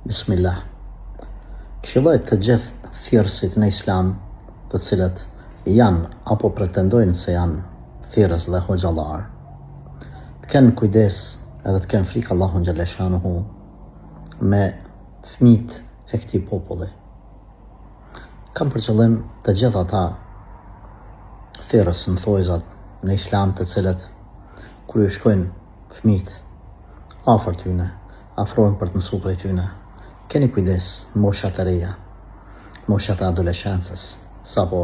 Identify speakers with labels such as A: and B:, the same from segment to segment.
A: Bismillah. Këshilloj të gjithë thirrësit në islam të cilët janë apo pretendojnë se janë thirrës dhe hoxhallar, të kenë kujdes edhe të kenë frikë Allahun xhalla shanuhu me fëmijët e këtij populli. Kam për qëllim të gjithë ata thirrës në thojzat në islam të cilët kur ju shkojnë fëmijët afër tyne, afrohen për të mësuar prej tyne, keni kujdes, moshat e reja, moshat e adoleshencës, sapo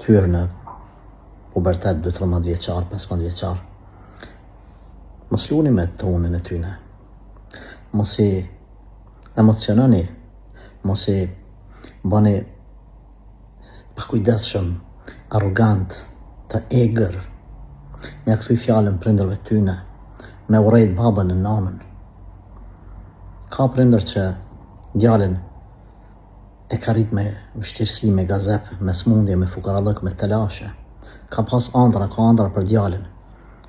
A: të hyrë në pubertet 12-13 vjeçar, 15 vjeçar. Mos luni me tonin e tyne, mos i emociononi, mos i bani pakujdesshëm, arrogant, të egër, me a kthy fjalën prindërve tyne, me urrejt babën e nanën. Ka prindër që djalin e ka rrit me vështirësi, me gazep, me smundje, me fukarallëk, me telashe. Ka pas andra, ka andra për djalin.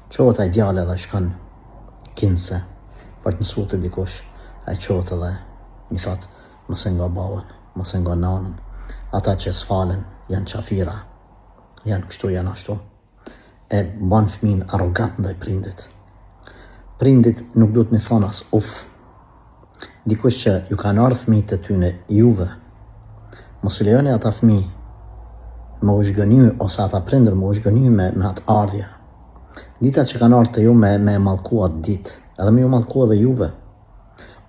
A: Qohet ai djale dhe shkon kinse për të mësuar të dikush. Ai qohet edhe i thot, mos e nga babën, mos e nga nanën. Ata që s'falen janë qafira, janë kështu, janë ashtu. E ban fëmin arrogant ndaj prindit. Prindit nuk duhet me thonë as uf. Dikush që ju kanë ardhur fëmijët e tyne juve, mos i lejoni ata fëmijë me u zhgënjy ose ata prindër me u zhgënjy me atë ardhja. Dita që kanë ardhur te ju me mallku atë ditë, edhe me ju mallku edhe juve.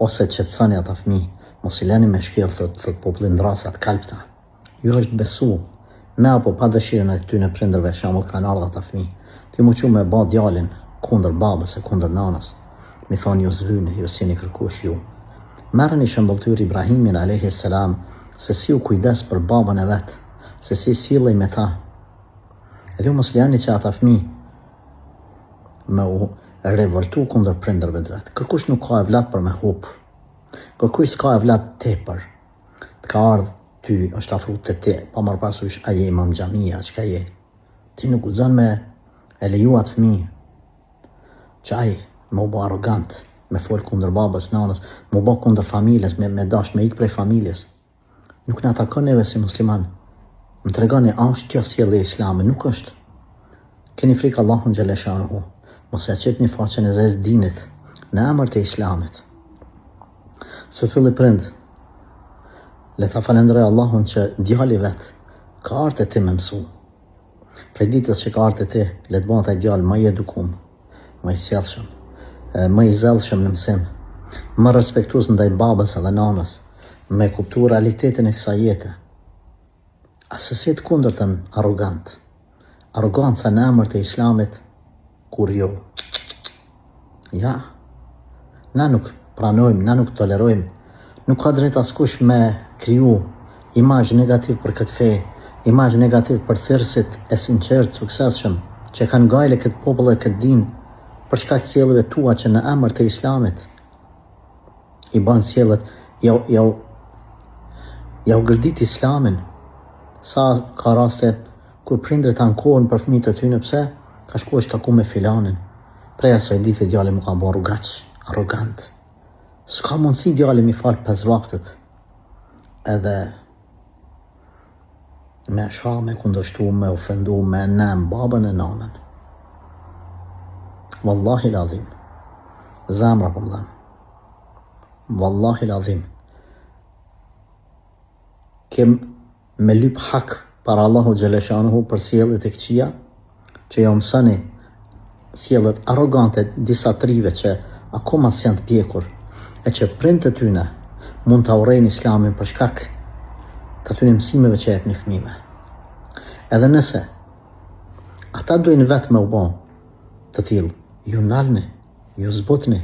A: Ose qetësoni ata fëmijë, mos i leni me shkjell thot populli ndrasat kalpta. Ju është besu me apo pa dëshirën e tyne prindërve, shembull kanë ardhur ata fëmijë, ti mu qu me ba djalin kundër babës e kundër nanës. Mi thonë ju zvyni, ju s'jeni kërkush ju. Merrni shembulltyr Ibrahimin alayhi salam se si u kujdes për babën e vet, se si sillej me ta. Edhe ju mos lejani që ata fëmijë me u revoltu kundër prindërve të vet. Kërkush nuk ka evlat për me hup. Kërkush s'ka evlat tepër. Të ka ardhur ty, është afru te ti, pa marrë parasysh a je imam xhamia, çka je. Ti nuk guxon me e leju atë fëmijë që ai me u bë arrogant, me fol kundër babës, nanës, me u bë kundër familjes, me dash me ik prej familjes. Nuk na takon neve si musliman. Më tregoni, a është kjo sjellje e Islamit? Nuk është. Keni frikë Allahun xhalla shanuhu. Mos ja qetni faqen e zez dinit në emër të Islamit. Secili prind le ta falenderoj Allahun që djali vet ka ardhur te ti me mësu. Prej ditës që ka ardhur te ti, le të bëhet ai djalë më i edukum, më i sjellshëm, më i zellshëm në mësim, më respektues ndaj babës edhe nanës, me kuptu realitetin e kësaj jete. Asësi të kundërtën arrogant. Arroganca në emër të Islamit, kur jo. Ja, na nuk pranojmë, na nuk tolerojmë, nuk ka drejt askush me kriju imazh negativ për këtë fe, imazh negativ për thirrësit e sinqert, suksesshëm, që kanë gajle këtë popull e këtë din, për shkak të sjelljeve tua që në emër të Islamit i bën sjelljet ja u gërdit Islamin. Sa ka raste kur prindrit ankohen për fëmijët e tyre, pse? Ka shkuar është taku me filanin. Prej asaj dite djali më ka bërë rrugaç, arrogant. S'ka mundësi djali mi fal 5 vaktet. Edhe me sha, me kundërshtu, me ofendu, me nem babën e nanën. Wallahi l'adhim, zamra për më dhanë. Wallahi l'adhim, kem me lyp hak para Allahu xhalla shanuhu për sjelljet e këqija, që jo mësoni sjelljet arrogante disa trive që akoma s'janë të pjekur, e që prindët e tyne mund të urrejnë Islamin për shkak të atyre mësimeve që jepni fëmijëve. Edhe nëse ata duajnë vetë me u bë të tillë, ju nalni, ju zbutni.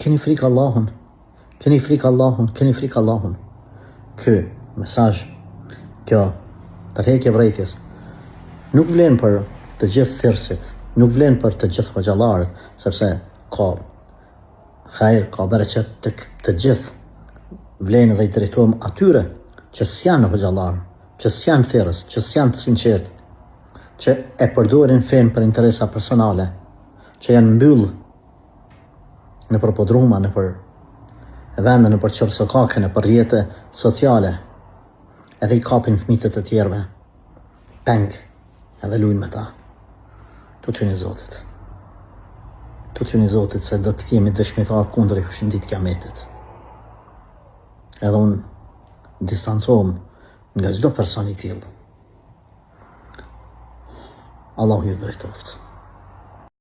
A: Keni frikë Allahun, keni frikë Allahun, keni frikë Allahun. Ky mesazh, kjo tërheqje vrejtjes, nuk vlen për të gjithë thirrësit, nuk vlen për të gjithë hoxhallarët, sepse ka hajër, ka bereqet të gjithë. Vlen edhe i drejtohem atyre që s'janë hoxhallar, që s'janë thirrës, që s'janë të sinqert, që e përdorin fen për interesa personale, që janë mbyll në për podruma, në për vendën në për qërsokakën e për rjetë sociale, edhe I kapin fëmitët e tjerve, peng, edhe lujnë me ta. Tutje në Zotit. Tutje në Zotit se do të jemi dëshmitar kundër I shëndit kiametit. Edhe unë distancohem nga çdo person I tillë. Allahu ju drejtoft.